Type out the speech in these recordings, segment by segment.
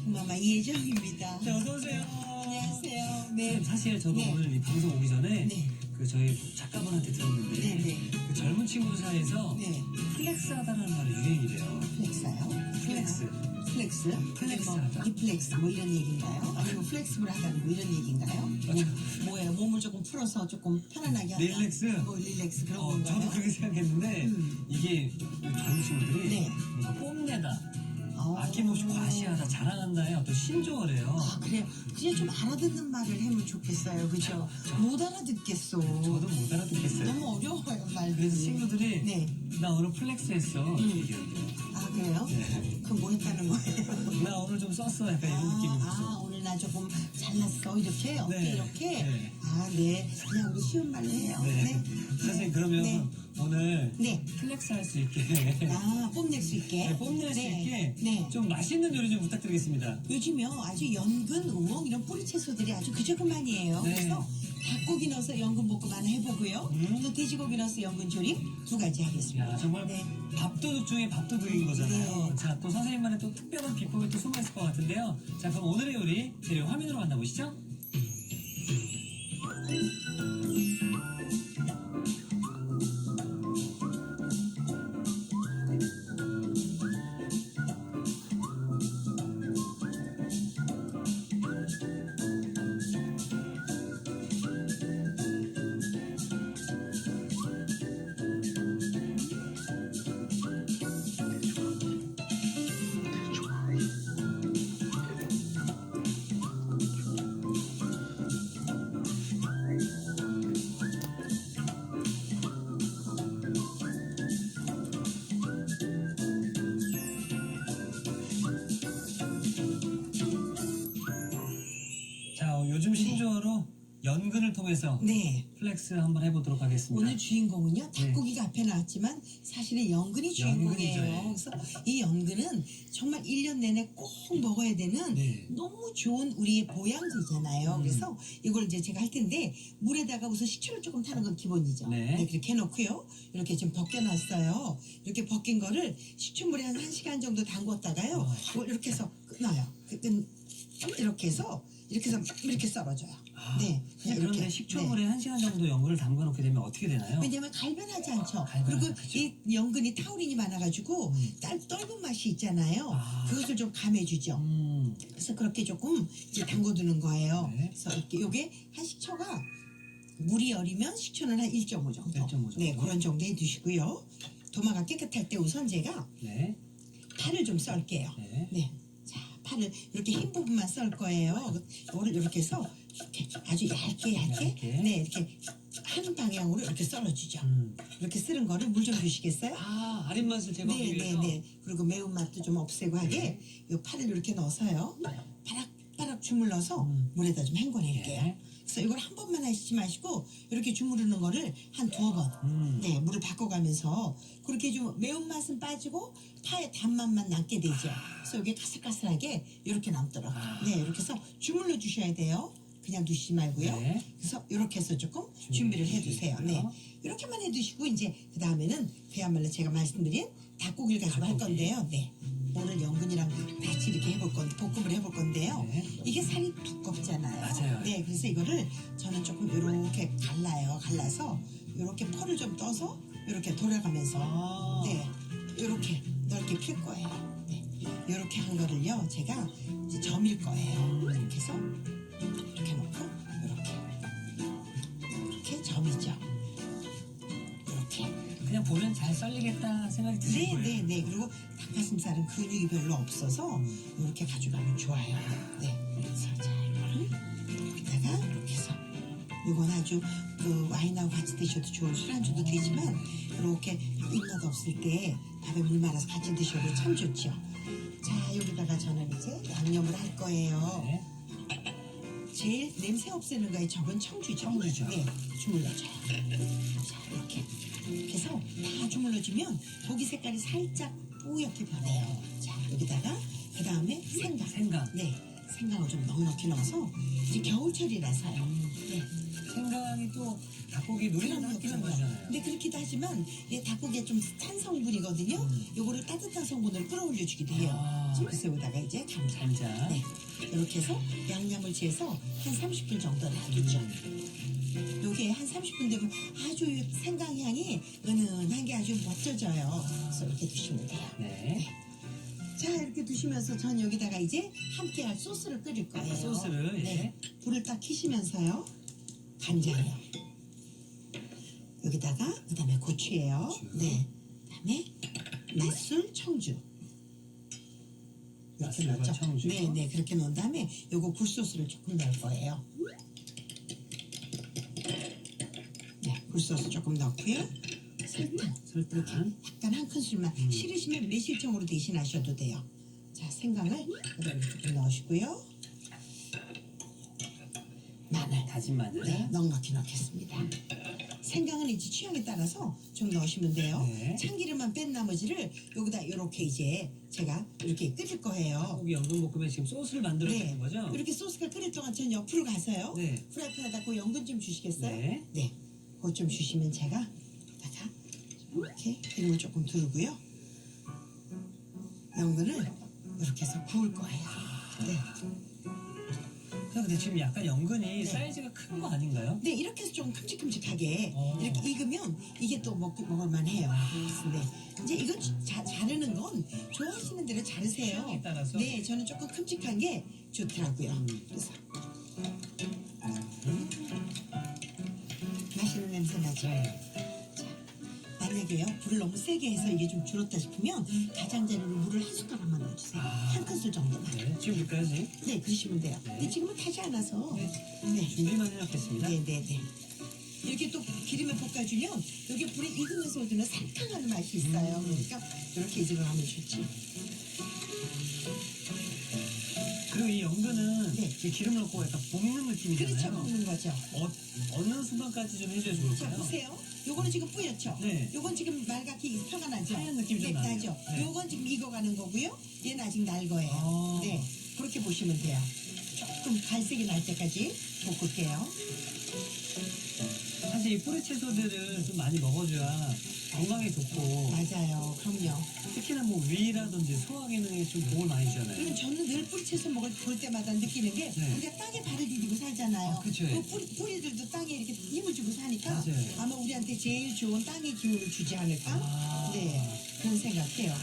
마마 이혜정입니다. 네, 어서오세요. 안녕하세요. 네, 네. 사실 저도 네. 오늘 이 방송 오기 전에 네. 그 저희 작가분한테 들었는데 네, 네. 그 젊은 친구들 사이에서 네. 플렉스 하다는 말이 유행이래요. 플렉스요? 플렉스. 플렉스? 플렉스 뭐 하다. 디플렉스 뭐 이런 얘기인가요? 아니면 플렉스블 하다는 뭐 이런 얘기인가요? 뭐예요? 몸을 조금 풀어서 조금 편안하게 하다. 릴렉스? 뭐 릴렉스 그런 건가요? 저도 그렇게 생각했는데 이게 젊은 친구들이 네. 뭔가 뽐내다, 어. 아낌없이 과시하다, 자랑한다의 어떤 신조어래요. 아 그래요? 그냥 좀 알아듣는 말을 하면 좋겠어요. 그죠? 못 알아듣겠어. 저도 못 알아듣겠어요. 너무 어려워요 말들이. 그래서 친구들이 네. 나 오늘 플렉스 했어 이렇게 얘기한대요. 아 그래요? 네. 그럼 뭐 했다는 거예요? 나 오늘 좀 썼어 약간 이런 느낌이죠. 오늘 나 조금 잘났어 이렇게 어때 네. 이렇게 네. 네 그냥 우리 쉬운 말로 해요. 네. 선생님 그러면 네. 오늘 네. 플렉스 할 수 있게 뽐낼 수 있게 네, 뽐낼 수 있게 네. 좀 맛있는 요리 좀 부탁드리겠습니다. 요즘요 아주 연근, 우엉 이런 뿌리 채소들이 아주 그저그만이에요. 네. 그래서 닭고기 넣어서 연근볶음 하나 해보고요. 또 돼지고기 넣어서 연근조림 2가지 하겠습니다. 야 정말 네. 밥도둑 중에 밥도둑인 거잖아요. 네. 자 또 선생님만의 또 특별한 비법이 또 숨어 있을 것 같은데요. 자 그럼 오늘의 요리 재료 화면으로 만나보시죠. 자 요즘 신조어로 연근을 통해서 네. 플렉스 한번 해보도록 하겠습니다. 오늘 주인공은요 닭고기가 앞에 나왔지만 사실은 연근이 주인공이에요. 연근이죠. 그래서 이 연근은 정말 1년 내내 꼭 먹어야 되는 네. 너무 좋은 우리의 보양제잖아요. 그래서 이걸 이제 제가 할 텐데 물에다가 우선 식초를 조금 타는 건 기본이죠. 네. 그렇게 해놓고요. 이렇게 좀 벗겨놨어요. 이렇게 벗긴 거를 식초물에 한 1시간 정도 담궜다가요. 이걸 이렇게 해서 끊어요. 이렇게 해서 이렇게 썰어줘요. 네. 그냥 그런데 이렇게. 식초물에 1시간 정도 연근을 담가 놓게 되면 어떻게 되나요? 왜냐면 갈변하지 않죠. 갈변하죠, 그리고 그쵸. 이 연근이 타우린이 많아가지고 떫은 맛이 있잖아요. 아. 그것을 좀 감해주죠. 그래서 그렇게 조금 이제 담궈두는 거예요. 네. 그래서 이렇게 요게 한 식초가 물이 여리면 식초는 한 1.5 정도. 1.5 정도. 네, 그런 정도 해두시고요. 도마가 깨끗할 때 우선 제가 네. 파를 좀 썰게요. 네. 네. 자, 파를 이렇게 흰 부분만 썰 거예요. 이거를 이렇게 해서 이렇게 아주 얇게 얇게. 네, 이렇게 한 방향으로 이렇게 썰어주죠. 이렇게 쓰는 거를 물 좀 주시겠어요? 아 아린 맛을 제거하기 네, 위해서. 네. 그리고 매운맛도 좀 없애고 하게 이 파를 이렇게 넣어서요. 바락바락 주물러서 물에다 좀 헹궈낼게요. 네. 그래서 이걸 한 번만 하시지 마시고 이렇게 주무르는 거를 한 2번 네, 물을 바꿔가면서 그렇게 좀 매운맛은 빠지고 파의 단맛만 남게 되죠. 그래서 이게 가슬가슬하게 이렇게 남도록 네, 이렇게 해서 주물러 주셔야 돼요. 그냥 두시지 말고요. 네. 그래서 이렇게 해서 조금 준비를 해두세요. 네. 이렇게만 해두시고 이제 그 다음에는 그야말로 제가 말씀드린 닭고기를 가지고 할 닭고기. 건데요. 네. 오늘 연근이랑 같이 이렇게 해볼 건데 볶음을 해볼 건데요. 네. 이게 살이 두껍잖아요. 맞아요. 네. 그래서 이거를 저는 조금 이렇게 갈라서 이렇게 펄을 좀 떠서 이렇게 돌아가면서 아. 네. 이렇게 넓게 필 거예요. 네. 이렇게 한 거를요. 제가 이제 점일 거예요. 이렇게 해서 이렇게 놓고 이렇게 점이죠. 이렇게. 그냥 보면 잘 썰리겠다 생각이 드실 거예요. 네. 그리고 닭가슴살은 근육이 별로 없어서 이렇게 가져가면 좋아요. 네. 그래서 자 이거를 여기다가 이렇게 해서 이건 아주 그 와인하고 같이 드셔도 좋은 술안주도 되지만 이렇게 입맛 없을 때 밥에 물 말아서 같이 드셔도 참 좋죠. 자 여기다가 저는 이제 양념을 할 거예요. 네. 제일 냄새 없애는 거에 적은 청주죠. 청주죠. 네, 주물러줘요. 자, 이렇게 해서 다 주물러주면 고기 색깔이 살짝 뿌옇게 변해요. 자, 여기다가 그 다음에 생강. 네, 생강을 좀 넉넉히 넣어서 이제 겨울철이라서요. 네. 생강이 또 닭고기 노리는 하기는 거잖아요. 근데 그렇기도 하지만 이 닭고기가 좀 탄 성분이거든요. 요거를 따뜻한 성분으로 끌어올려 주기도 해요. 아. 그래서 여기다가 이제 감자. 네, 이렇게 해서 양념을 재서 한 30분 정도 놔두죠. 요게 한 30분 되면 아주 생강향이 은은한 게 아주 멋져져요. 그래서 이렇게 두시면 돼요. 네. 자, 이렇게 두시면서 전 여기다가 이제 함께 할 소스를 끓일 거예요. 소스를 예. 네. 불을 딱 켜시면서요. 간장이요. 여기다가 그다음에 고추예요. 고추. 네. 그다음에 맛술, 청주. 이렇게 맛술과 넣죠. 청주. 네, 네. 그렇게 넣은 다음에 요거 굴소스를 조금 넣을 거예요. 네, 굴소스 조금 넣고요. 설탕. 설탕. 약간 한 큰술만. 싫으시면 매실청으로 대신하셔도 돼요. 자, 생강을 이렇게 조금 넣으시고요. 마늘. 다진 마늘. 네, 넉넉히 넣겠습니다. 생강은 이제 취향에 따라서 좀 넣으시면 돼요. 네. 참기름만 뺀 나머지를 여기다 이렇게 이제 제가 이렇게 끓일 거예요. 고기 연근볶음에 지금 소스를 만들어주는 네. 거죠? 이렇게 소스가 끓일 동안 전 옆으로 가서요. 네. 프라이팬에다 그 연근 좀 주시겠어요? 네. 네. 그거 좀 주시면 제가 여기다가 이렇게 기름을 조금 두르고요. 연근을 이렇게 해서 구울 거예요. 네. 근데 지금 약간 연근이 네. 사이즈가 큰 거 아닌가요? 네, 이렇게 해서 좀 큼직큼직하게 어. 이렇게 익으면 이게 또 먹을만 해요. 네. 이제 이거 자르는 건 좋아하시는 대로 자르세요. 취향에 따라서? 네, 저는 조금 큼직한 게 좋더라고요. 그래서 맛있는 냄새 나죠? 네. 만약에요, 불을 너무 세게 해서 이게 좀 줄었다 싶으면 가장자리로 물을 한 숟가락만 넣어주세요. 한 큰술 정도만. 네. 지금 불까지 네, 그러시면 돼요. 네. 근데 지금은 타지 않아서. 네. 네. 준비만 해놓겠습니다. 네네네. 이렇게 또 기름에 볶아주면 여기 불이 익으면서도 살캉한 맛이 있어요. 그러니까 이렇게 익으면 좋지. 그리고 이 연근은 네. 이 기름 넣고 약간 볶는 느낌이잖아요. 그렇죠, 볶는 거죠. 어느 순간까지 좀 해줘야 자, 좋을까요? 보세요. 요거는 지금 뿌옇죠? 네. 요건 지금 말갛게 표가 나죠? 하얀 느낌이 좀 네, 나네요. 나죠? 네. 요건 지금 익어가는 거고요. 얘는 아직 날 거예요. 아. 네, 그렇게 보시면 돼요. 조금 갈색이 날 때까지 볶을게요. 사실 이 뿌리 채소들을 좀 많이 먹어줘야 건강에 좋고 맞아요. 그럼요. 특히나 뭐 위라든지 소화 기능에 좀 도움을 많이 주잖아요. 그러면 저는 늘 뿌리채소 볼 때마다 느끼는 게 네. 우리가 땅에 발을 디디고 살잖아요. 아, 그쵸. 그 뿌리들도 땅에 이렇게 힘을 주고 사니까 맞아요. 아마 우리한테 제일 좋은 땅의 기운을 주지 않을까? 아. 네, 그런 생각해요.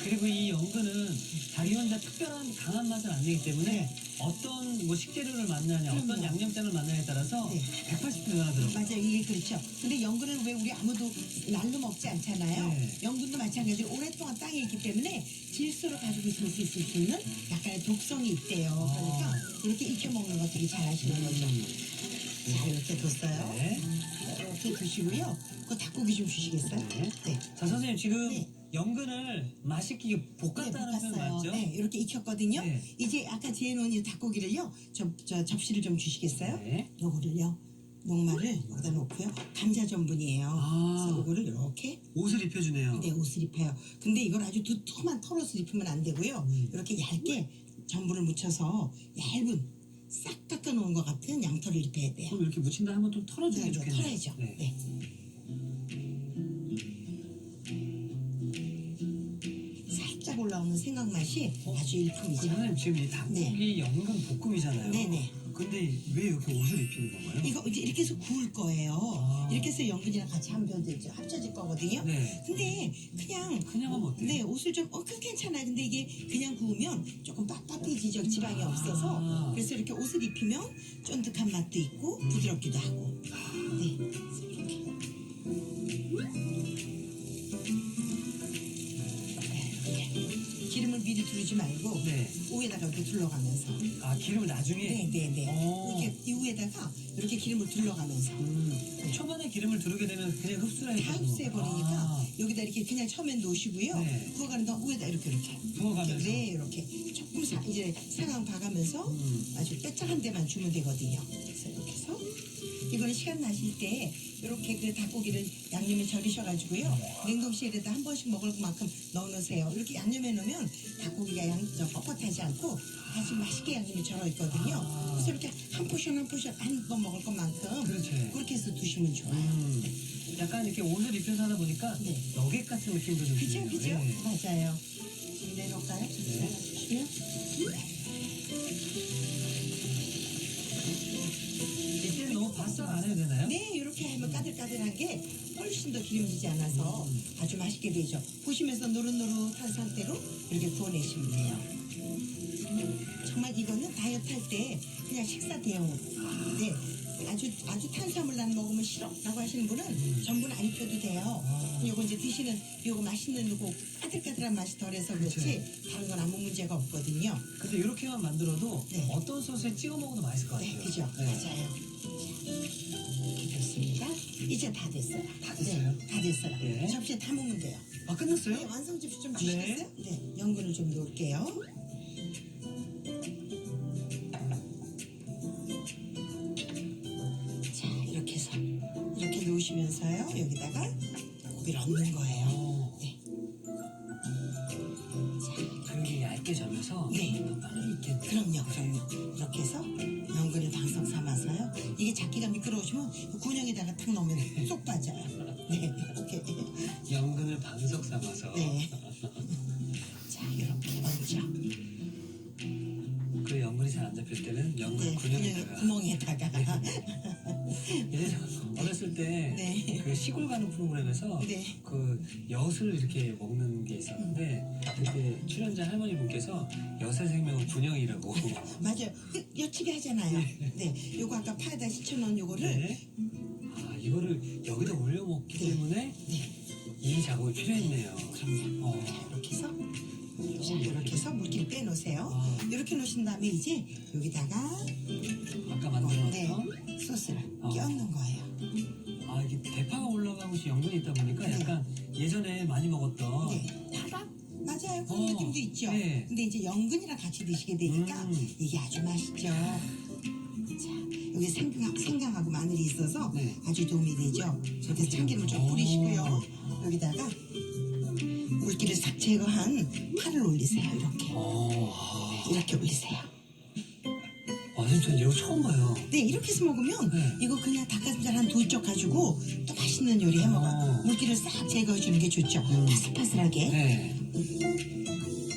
그리고 이 연근은 자기 혼자 특별한 강한 맛을 안 내기 때문에 네. 어떤 뭐 식재료를 만나냐 어떤 그럼요. 양념장을 만나냐에 따라서 네. 180도 변하더라고요. 맞아요, 이게 그렇죠. 근데 연근을 왜 우리 아무도 날로 먹지 않잖아요. 네. 연근도 마찬가지로 오랫동안 땅에 있기 때문에 질소를 가지고 있을 수 있는 약간의 독성이 있대요. 그러니까 이렇게 익혀 먹는 거 되게 잘하시는 거죠. 자, 이렇게 뒀어요. 네. 이렇게 두시고요. 그 닭고기 좀 주시겠어요? 네. 네. 자 선생님 지금 네. 연근을 맛있게 볶았다는 표현 볶았어요. 맞죠? 네, 이렇게 익혔거든요. 네. 이제 아까 재놓은 이 닭고기를요, 저 접시를 좀 주시겠어요? 네. 요거를요, 녹말을 여기다 놓고요. 감자 전분이에요. 아. 그래서 요거를 이렇게 옷을 입혀주네요. 네, 옷을 입혀요. 근데 이걸 아주 두툼한 털옷을 입히면 안 되고요. 이렇게 얇게 전분을 묻혀서 얇은 싹 깎아놓은 것 같은 양털을 입혀야 돼요. 그럼 이렇게 묻힌다 하면 좀 털어주는 게 네, 좋겠네요. 털어야죠. 네. 네. 살짝 올라오는 생강 맛이 아주 일품이죠. 선생님 지금 이 닭고기 연근 볶음이잖아요. 네네. 근데 왜 이렇게 옷을 입히는 건가요? 이거 이제 이렇게 해서 구울 거예요. 아. 이렇게 해서 연근이랑 같이 합쳐질 거거든요. 네. 근데 그냥 그냥 하면 어때요? 네, 옷을 좀 그 괜찮아요. 근데 이게 그냥 구우면 조금 빳빳해지죠. 지방이 없어서. 아. 그래서 이렇게 옷을 입히면 쫀득한 맛도 있고 부드럽기도 하고. 네. 그래서 이렇게. 네, 이렇게. 기름을 미리 두르지 말고 네. 위에다가 이렇게 둘러가면서. 아 기름을 나중에? 네네네. 오. 이렇게 이 위에다가 이렇게 기름을 둘러가면서. 초반에 기름을 두르게 되면 그냥 흡수를 다 해서 흡수해버리니까 아, 여기다 이렇게 그냥 처음에 놓으시고요. 네. 구워가는 동안 위에다 이렇게. 부어가면서 네, 이렇게 조금 이제 상황 봐가면서 아주 빼짝한 데만 주면 되거든요. 그래서 이렇게 해서 이거는 시간 나실 때 이렇게 그 닭고기를 양념에 절이셔가지고요. 냉동실에다 한 번씩 먹을 만큼 넣어놓으세요. 이렇게 양념해 놓으면 닭고기가 뻣뻣하지 않고 아주 맛있게 양념이 절어 있거든요. 아. 그래서 이렇게 한 포션 한 번 먹을 것만큼 그렇죠. 그렇게 해서 두시면 좋아요. 약간 이렇게 옷을 입혀서 하다 보니까 네. 너겟 같은 느낌도 좀 그죠, 드네요. 그죠? 네. 맞아요. 내놓을까요? 네. 주시면. 이때는 너무 바싹 안 해도 되나요? 네, 이렇게 하면 까들까들한 게 훨씬 더 기름지지 않아서 아주 맛있게 되죠. 보시면서 노릇노릇한 상태로 이렇게 구워내시면 돼요. 정말 이거는 다이어트 할 때 그냥 식사 대용으로. 네, 아주 탄수화물 난 먹으면 싫어라고 하시는 분은 전부는 안 입혀도 돼요. 요거 이제 드시는 요거 맛있는 요거 까들까들한 맛이 덜해서 그렇지 다른 건 아무 문제가 없거든요. 근데 이렇게만 만들어도 네. 어떤 소스에 찍어 먹어도 맛있을 것 네, 같아요. 그죠? 네. 맞아요. 이렇게 됐습니다. 이제 다 됐어요. 다 됐어요? 네, 다 됐어요. 네. 접시에 담으면 돼요. 아, 끝났어요? 네, 완성 접시 좀 주시겠어요? 네, 연근을 좀 넣을게요. 자, 이렇게 해서 이렇게 놓으시면서요. 여기다가 고기를 얹는 거예요. 어, 네. 그게 얇게 절여서 네. 빵을 있게. 그럼요. 이렇게 해서 연근을 방석 삼아서요. 이게 잡기가 미끄러우시면 군형에다가 탁 넣으면 쏙 빠져요. 네, 이렇게. 연근을 방석 삼아서. 네. 자, 이렇게 얹죠. 그 연근이 잘 안 잡힐 때는 연근 네, 군형에다가. 구멍에다가. 예전에 어렸을 때 네. 그 시골 가는 프로그램에서 네. 그 엿을 이렇게 먹는 게 있었는데 그때 출연자 할머니 분께서 엿의 생명은 군형이라고. 맞아요. 그 여치기 하잖아요. 네. 요거 아까 파에다 시쳐놓은 요거를. 네. 아, 이거를 여기다 올려 먹기 네. 때문에 네. 이 작업이 필요했네요. 그럼요. 어. 자, 이렇게 해서. 자, 이렇게 해서 물기를 빼놓으세요. 아, 이렇게 놓으신 다음에 이제 여기다가 아까 만들어놨던 네, 소스를 어. 껴얹는 거예요. 아, 이게 대파가 올라가고 연근이 있다 보니까 네. 약간 예전에 많이 먹었던 네. 파닭? 맞아요. 그런 어, 느낌도 있죠. 네. 근데 이제 연근이랑 같이 드시게 되니까 이게 아주 맛있죠. 자, 여기 생강하고 마늘이 있어서 네. 아주 도움이 되죠. 그래서 참기름을 좀 뿌리시고요. 여기다가 물기를 싹 제거한 파를 올리세요. 이렇게. 이렇게 올리세요. 선생님, 전 이거 처음 봐요. 네, 이렇게 해서 먹으면 네. 이거 그냥 닭가슴살 한 2쪽 가지고 또 맛있는 요리 해 먹어요. 물기를 싹 제거해 주는 게 좋죠. 파슬파슬하게. 네.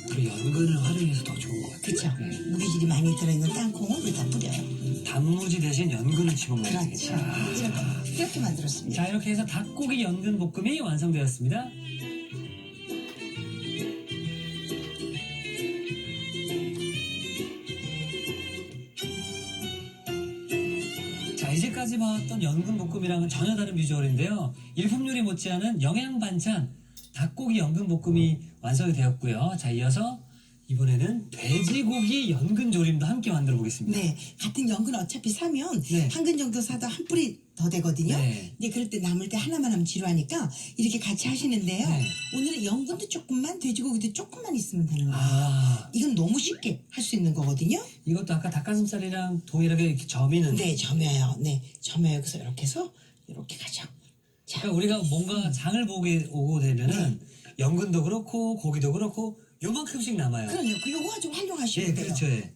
그 연근을 활용해서 더 좋은 것 같아요. 그쵸? 네. 무기질이 많이 들어있는 땅콩을 여기다 뿌려요. 단무지 대신 연근을 집어먹는 그렇죠. 이렇게 만들었습니다. 자, 이렇게 해서 닭고기 연근 볶음이 완성되었습니다. 자, 이제까지 봐왔던 연근 볶음이랑은 전혀 다른 비주얼인데요. 일품 요리 못지않은 영양 반찬 닭고기 연근 볶음이 완성이 되었고요. 자, 이어서 이번에는 돼지고기 연근 조림도 함께 만들어 보겠습니다. 네, 같은 연근 어차피 사면 네. 한 근 정도 사도 한 뿌리 더 되거든요. 네. 근데 그럴 때 남을 때 하나만 하면 지루하니까 이렇게 같이 하시는데요. 네. 오늘은 연근도 조금만, 돼지고기도 조금만 있으면 되는 거예요. 아, 이건 너무 쉽게 할 수 있는 거거든요. 이것도 아까 닭가슴살이랑 동일하게 이렇게 점이는. 네, 점여요. 네, 점여요. 그래서 이렇게 해서 이렇게 가죠. 자, 그러니까 우리가 뭔가 장을 보게 오고 되면은 연근도 그렇고 고기도 그렇고 요만큼씩 남아요. 그럼요. 그 요거 가지고 활용하시면 예, 돼요. 그렇죠. 예.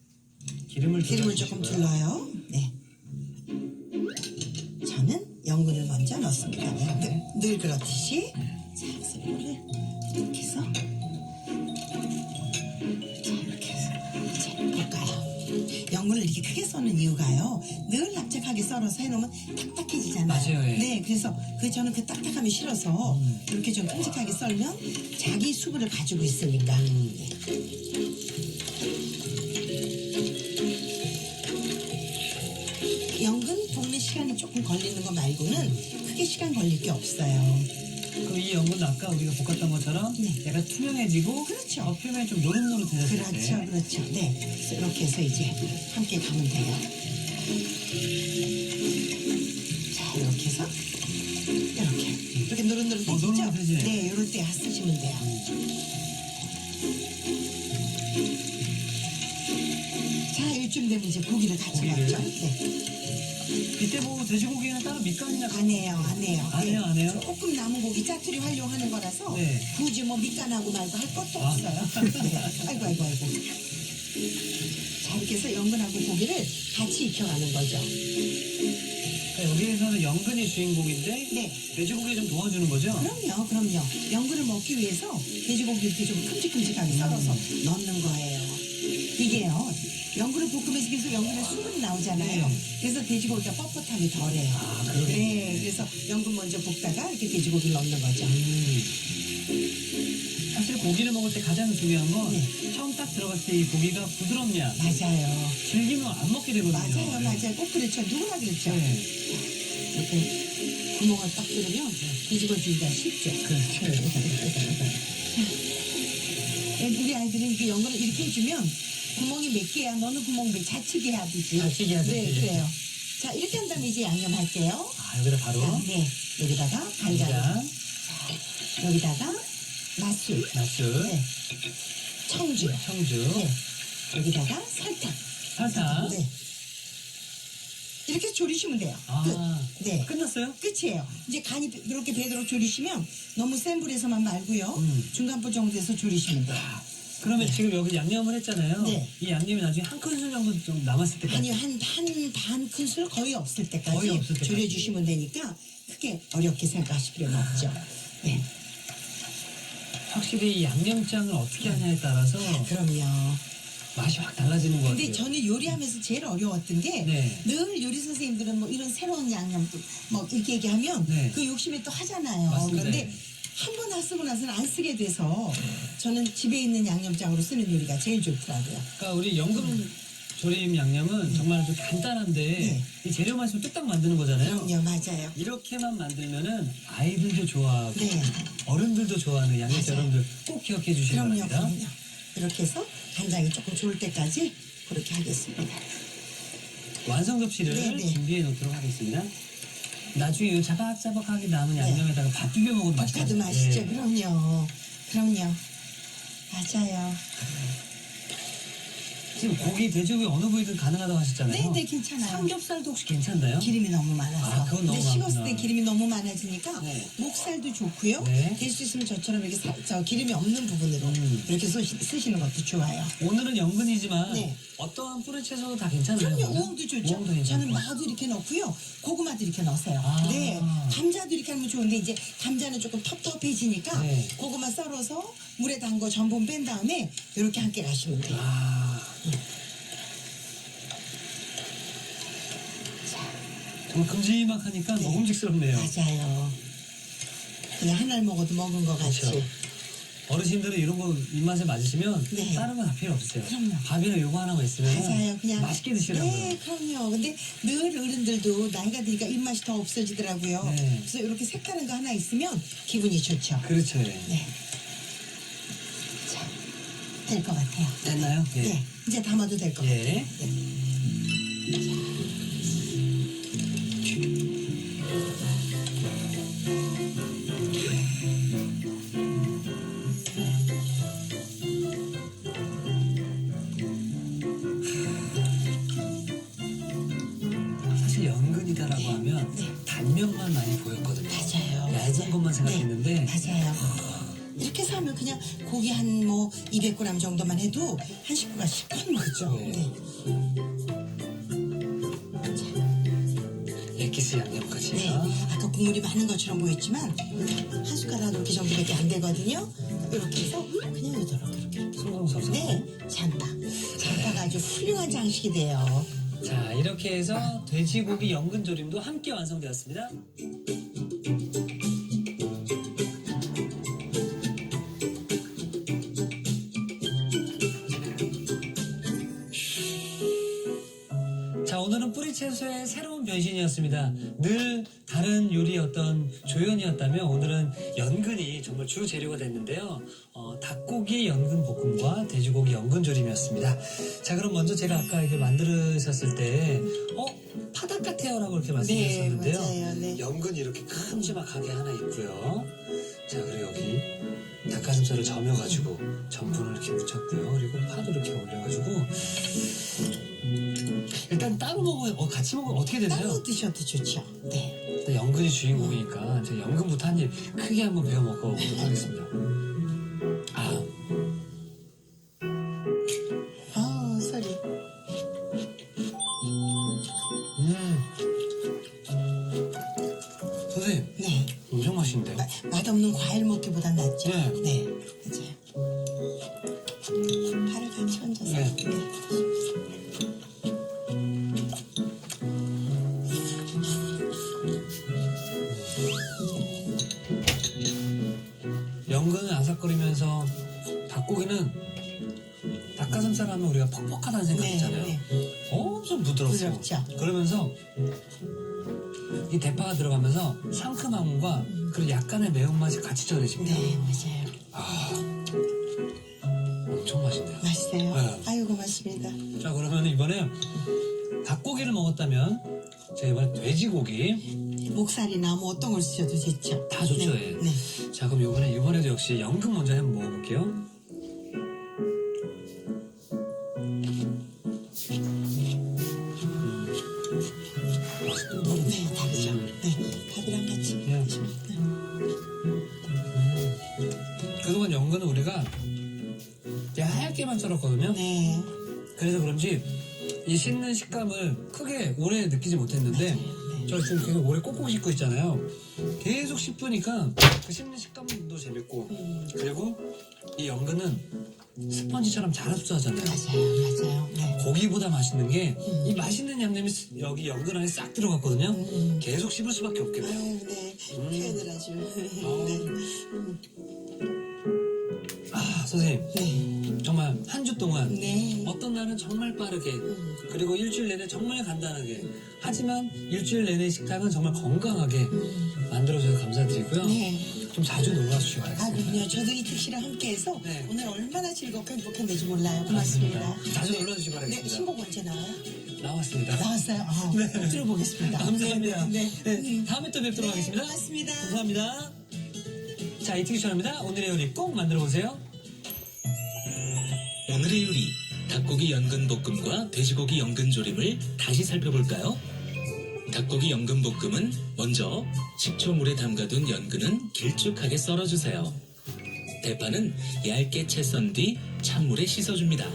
기름을 조금 둘러주시고요. 둘러요. 네. 저는 연근을 먼저 넣습니다. 늘 그렇듯이. 자, 그래서 이거를 이렇게 해서. 자, 이렇게 해서. 자, 볼까요? 연근을 이렇게 크게 써는 이유가요. 늘 납작하게 썰어서 해놓으면 딱딱해지잖아요. 맞아요, 예. 네, 그래서 저는 그 딱딱함이 싫어서 이렇게 좀 큼직하게 썰면 자기 수분을 가지고 있으니까. 네. 연근 볶는 시간이 조금 걸리는 거 말고는 크게 시간 걸릴 게 없어요. 그럼 이 연근도 아까 우리가 볶았던 것처럼 네. 약간 투명해지고 그렇죠. 표면이 좀 노릇노릇해졌을 그렇죠, 때 그렇죠. 네, 그래서 이렇게 해서 이제 함께 가면 돼요. 자, 이렇게 해서 이렇게 노릇노릇해지죠? 노릇노릇해지네. 네, 이럴 때 쓰시면 돼요. 자, 이쯤 되면 이제 고기를 같이 고기를? 넣죠. 네. 이때 뭐 돼지고기는 따로 밑간이나 안 해요. 안 해요, 안 해요? 조금 남은 고기 짜투리 활용하는 거라서 네. 굳이 뭐 밑간하고 말고 할 것도 아. 없어요. 네. 아이고. 자, 이렇게 해서 연근하고 고기를 같이 익혀가는 거죠. 그러니까 여기에서는 연근이 주인공인데 네. 돼지고기 좀 도와주는 거죠? 그럼요. 연근을 먹기 위해서 돼지고기 이렇게 좀 큼직큼직하게 썰어서 넣는 거예요. 이게요, 연근을 볶으면서 계속 연근의 수분이 나오잖아요. 네. 그래서 돼지고기가 뻣뻣함이 덜해요. 아, 그러겠네. 네, 그래서 연근 먼저 볶다가 이렇게 돼지고기를 넣는 거죠. 사실 고기를 먹을 때 가장 중요한 건 네. 처음 딱 들어갔을 때 이 고기가 부드럽냐. 맞아요. 질기면 안 먹게 되거든요. 맞아요, 맞아요. 꼭 그렇죠. 누구나 그렇죠. 네. 이렇게 구멍을 딱 뚫으면 뒤집어지기가 쉽죠. 우리 아이들은 이렇게 연근을 이렇게 해주면 구멍이 몇 개야? 너는 구멍 몇 자치게 하듯이. 자치게 하듯이. 네, 그래요. 자, 이렇게 한 다음에 이제 양념할게요. 아, 여기다 바로 네, 여기다가 간장, 간장, 여기다가 맛술, 맛술, 네, 청주, 청주, 네, 여기다가 설탕. 설탕. 네. 이렇게 졸이시면 돼요. 아, 끝. 네. 끝났어요? 끝이에요. 이제 간이 이렇게 배도록 졸이시면 너무 센 불에서만 말고요. 중간불 정도에서 졸이시면 돼요. 그러면 지금 여기 양념을 했잖아요. 네. 이 양념이 나중에 한 큰술 정도 좀 남았을 때까지. 아니요, 한 반 큰술 거의 없을 때까지 거의 없을 때까지. 졸여주시면 되니까 크게 어렵게 생각하실 필요는 없죠. 네. 확실히 이 양념장을 어떻게 하냐에 따라서 그럼요. 맛이 확 달라지는 것 같아요. 근데 저는 요리하면서 제일 어려웠던 게 늘 네. 요리 선생님들은 뭐 이런 새로운 양념 뭐 이렇게 얘기하면 네. 그 욕심에 또 하잖아요. 맞습니다. 그런데 한 번 쓰고 나서는 안 쓰게 돼서 저는 집에 있는 양념장으로 쓰는 요리가 제일 좋더라고요. 그러니까 우리 연금 조림 양념은 정말 좀 간단한데 네. 이 재료만 있으면 뚝딱 만드는 거잖아요. 그럼요, 맞아요. 이렇게만 만들면은 아이들도 좋아하고 네. 어른들도 좋아하는 양념장 맞아요. 여러분들 꼭 기억해 주시기 그럼요, 바랍니다. 그럼요. 이렇게 해서 간장이 조금 졸을 때까지 그렇게 하겠습니다. 완성 접시를 네, 네. 준비해 놓도록 하겠습니다. 나중에 이 자박자박하게 남은 양념에다가 밥 비벼 먹어도 볶아도 맛있거든요. 맛있죠. 네. 그럼요. 그럼요. 맞아요. 지금 고기, 돼지고기 어느 부위든 가능하다고 하셨잖아요. 네, 네, 괜찮아요. 삼겹살도 혹시 괜찮나요? 기름이 너무 많아서. 아, 그건 너무 근데 식었을 많구나. 때 기름이 너무 많아지니까 네. 목살도 좋고요. 네. 될 수 있으면 저처럼 이렇게 기름이 없는 부분으로 이렇게 쓰시는 것도 좋아요. 오늘은 연근이지만 네. 어떠한 뿌리 채소도 다 괜찮아요. 그럼요, 그러면? 우엉도 좋죠. 우엉도 괜찮고. 저는 마도 이렇게 넣고요. 고구마도 이렇게 넣으세요. 아. 네. 감자도 이렇게 하면 좋은데 이제 감자는 조금 텁텁해지니까 네. 고구마 썰어서 물에 담궈 전분 뺀 다음에 이렇게 함께 가시면 돼요. 아. 정말 큼지막하니까 네. 먹음직스럽네요. 맞아요. 그냥 하나를 먹어도 먹은 것 같이. 그렇죠. 어르신들은 이런 거 입맛에 맞으시면 네. 다른 건 다 필요 없어요. 그럼요. 밥이나 요거 하나만 있으면 맞아요. 그냥 맛있게 드시라고요. 네, 그럼요. 근데 늘 어른들도 나이가 드니까 입맛이 더 없어지더라고요. 네. 그래서 이렇게 색다른 거 하나 있으면 기분이 좋죠. 그렇죠. 예. 네. 자, 될 것 같아요. 됐나요? 예. 네, 이제 담아도 될 것 같아요. 예. 사실 연근이다라고 하면 네. 단면만 많이 보였거든요. 맞아요. 얇은 것만 생각했는데 네, 맞아요. 이렇게 해서 하면 그냥 고기 한 뭐 200g 정도만 해도 한 식구가 실컷 먹죠. 네. 네. 엑기스 양념까지. 네, 아까 국물이 많은 것처럼 보였지만 한 숟가락 이렇게 정도밖에 안 되거든요. 이렇게 해서 그냥 이도록 이렇게. 송송서서. 네, 잔다. 잔다가 아주 훌륭한 장식이 돼요. 자, 이렇게 해서 돼지고기 연근조림도 함께 완성되었습니다. 자, 오늘은 뿌리채소의 새로운 변신이었습니다. 늘 다른 요리의 어떤 조연이었다면 오늘은 연근이 정말 주 재료가 됐는데요. 닭고기 연근 볶음과 돼지고기 연근 조림이었습니다. 자, 그럼 먼저 제가 아까 이렇게 만들으셨을 때, 파닭 같아요라고 이렇게 말씀하셨는데요. 맞아요. 네. 연근이 이렇게 큼지막하게 하나 있고요. 자, 그리고 여기 닭가슴살을 저며가지고 전분을 이렇게 묻혔고요. 그리고 파도 이렇게 올려가지고 일단 따로 먹어요. 같이 먹으면 어떻게 되나요? 따로 드셔도 좋죠. 네. 일단 연근이 주인공이니까 제가 연근부터 한 입 크게 한번 베어 먹어보도록 하겠습니다. 소리. 선생님, 네. 엄청 맛있는데요? 맛없는 과일 먹기보단 낫죠? 네. 네. 맞아요. 파를 같이 얹어서. 네. 네. 하면 우리가 퍽퍽하다는 생각 네, 있잖아요. 네. 엄청 부드럽고. 부드럽죠. 그러면서 이 대파가 들어가면서 상큼함과 그리고 약간의 매운맛이 같이 절여집니다. 네, 맞아요. 엄청 맛있네요. 맛있어요. 네. 아유, 고맙습니다. 자, 그러면 이번에 닭고기를 먹었다면 제가 이번에 돼지고기 목살이나 뭐 어떤 걸 쓰셔도 좋죠. 다 좋죠. 네. 예. 네. 자, 그럼 이번에도 역시 연근 먼저 한번 먹어볼게요. 네, 다르죠. 네, 밥이랑 같이 네. 드시면. 그동안 연근은 우리가 얇게만 썰었거든요. 네. 그래서 그런지 이 씹는 식감을 크게 오래 느끼지 못했는데 네. 저 지금 계속 오래 꼭꼭 씹고 있잖아요. 계속 씹으니까 그 씹는 식감도 재밌고 그리고 이 연근은 스펀지처럼 잘 흡수하잖아요. 맞아요. 네. 고기보다 맛있는 게 이 맛있는 양념이 여기 연근 안에 싹 들어갔거든요. 계속 씹을 수밖에 없겠네요. 아유, 네. 표현을 아주. 아, 선생님 네. 정말 한 주 동안 네. 어떤 날은 정말 빠르게 그리고 일주일 내내 정말 간단하게 하지만 일주일 내내 식탁은 정말 건강하게 만들어줘서 감사드리고요. 네. 좀 자주 놀러 와주시기 아, 바라겠습니다. 그럼요. 저도 이특 씨랑 함께해서 네. 오늘 얼마나 즐겁고 행복했는지 몰라요. 고맙습니다. 자주 놀러주시기 네, 바라겠습니다. 신곡 언제 나와요? 나왔습니다. 나왔어요? 아, 꼭 들어보겠습니다. 감사합니다. 네. 네, 다음에 또 뵙도록 하겠습니다. 고맙습니다. 감사합니다. 자, 이특기 쇼입니다. 오늘의 요리 꼭 만들어 보세요. 오늘의 요리 닭고기 연근볶음과 돼지고기 연근조림을 다시 살펴볼까요? 닭고기 연근볶음은 먼저 식초물에 담가둔 연근은 길쭉하게 썰어주세요. 대파는 얇게 채 썬 뒤 찬물에 씻어줍니다.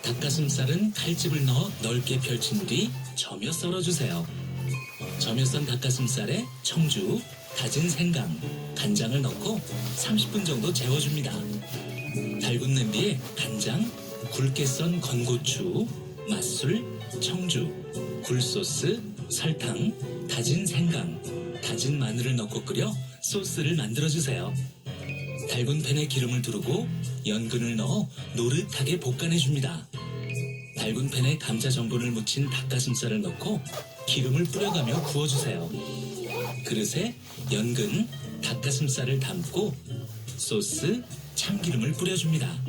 닭가슴살은 칼집을 넣어 넓게 펼친 뒤 저며 썰어주세요. 저며 썬 닭가슴살에 청주, 다진 생강, 간장을 넣고 30분 정도 재워줍니다. 달군 냄비에 간장, 굵게 썬 건고추, 맛술, 청주, 굴소스, 설탕, 다진 생강, 다진 마늘을 넣고 끓여 소스를 만들어주세요. 달군 팬에 기름을 두르고 연근을 넣어 노릇하게 볶아내줍니다. 달군 팬에 감자 전분을 묻힌 닭가슴살을 넣고 기름을 뿌려가며 구워주세요. 그릇에 연근, 닭가슴살을 담고 소스, 참기름을 뿌려줍니다.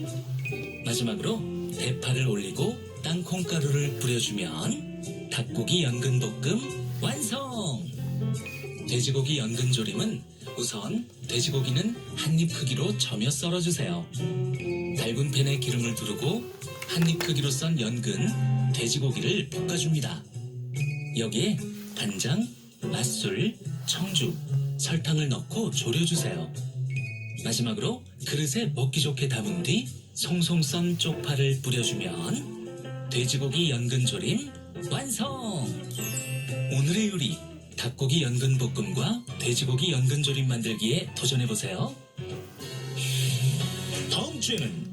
마지막으로 대파를 올리고 땅콩가루를 뿌려주면 닭고기 연근볶음 완성! 돼지고기 연근조림은 우선 돼지고기는 한입 크기로 저며 썰어주세요. 달군 팬에 기름을 두르고 한입 크기로 썬 연근, 돼지고기를 볶아줍니다. 여기에 간장, 맛술, 청주, 설탕을 넣고 졸여주세요. 마지막으로 그릇에 먹기 좋게 담은 뒤 송송 썬 쪽파를 뿌려주면 돼지고기 연근조림 완성! 오늘의 요리 닭고기 연근볶음과 돼지고기 연근조림 만들기에 도전해보세요. 다음 주에는